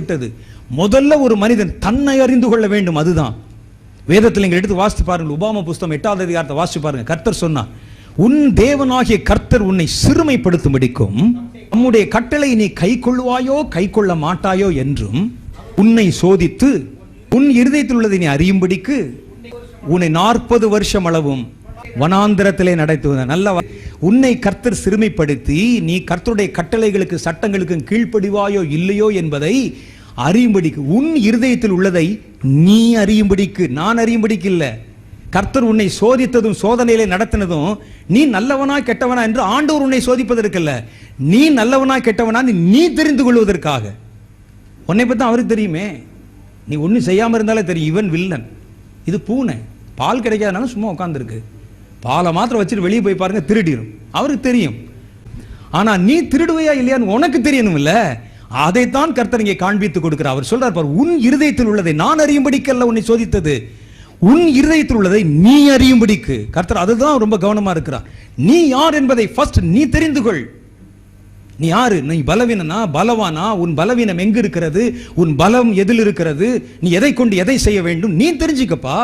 விட்டது. முதல்ல ஒரு மனிதன் தன்னை அறிந்து கொள்ள வேண்டும். அதுதான் வேதத்தில் நீங்கள் எடுத்து வாசித்து பாருங்கள். உபாம புஸ்தகம் 8வது அதிகாரத்தை வாசித்து பாருங்க. கர்த்தர் சொன்னார், உன் தேவனாகிய கர்த்தர் உன்னை சிறுமைப்படுத்தும்படிக்கும் நம்முடைய கட்டளை நீ கை கொள்ளுவாயோ கை கொள்ள மாட்டாயோ என்றும் உன்னை சோதித்து உன் இருதயத்தில் உள்ளதை நீ அறியும்படிக்கு உன்னை 40 வருஷம் அளவும் வனாந்திரத்திலே நடத்துவ. நல்ல உன்னை கர்த்தர் சிறுமைப்படுத்தி நீ கர்த்தருடைய கட்டளைகளுக்கு சட்டங்களுக்கு கீழ்ப்படிவாயோ இல்லையோ என்பதை அறியும்படிக்கு, உன் இருதயத்தில் உள்ளதை நீ அறியும்படிக்கு, நான் அறியும்படிக்கு இல்ல. கர்த்தர் உன்னை சோதித்ததும் சோதனையிலே நடத்தினதும் நீ நல்லவனா கெட்டவனா என்று ஆண்டவர் உன்னை சோதிப்பதற்கல்ல, நீ நல்லவனா கெட்டவனா நீ தெரிந்து கொள்வதற்காக. உன்னை பத்தி அவருக்கு தெரியுமே. நீ ஒன்னும் செய்யாம இருந்தாலே தெரியும், இவன் வில்லன், இது பூனை, பால் கிடைக்காதனால சும்மா உட்காந்துருக்கு, பாலை மாத்திரம் வச்சுட்டு வெளியே போய் பாருங்க திருடிடும், அவருக்கு தெரியும். ஆனா நீ திருடுவையா இல்லையான்னு உனக்கு தெரியணும் இல்ல. அதைத்தான் கர்த்தர் இங்கே காண்பித்து கொடுக்கிறார். அவர் சொல்றார் பார், உன் இருதயத்தில் உள்ளதை நான் அறியும்படிக்கல்ல உன்னை சோதித்தது, உன் இருதயத்தில் உள்ளதை நீ அறியும்படிக்கு. கர்த்தர் அதுதான் ரொம்ப கவனமா இருக்கிறார். நீ யார் என்பதை ஃபர்ஸ்ட் நீ தெரிந்து கொள். நீ யாரு? நீ பலவீனனா பலவானா? உன் பலவீனம் எங்கு இருக்கிறது? உன் பலம் எதில் இருக்கிறது? நீ எதை கொண்டு எதை செய்ய வேண்டும்? நீ தெரிஞ்சுக்கப்பா.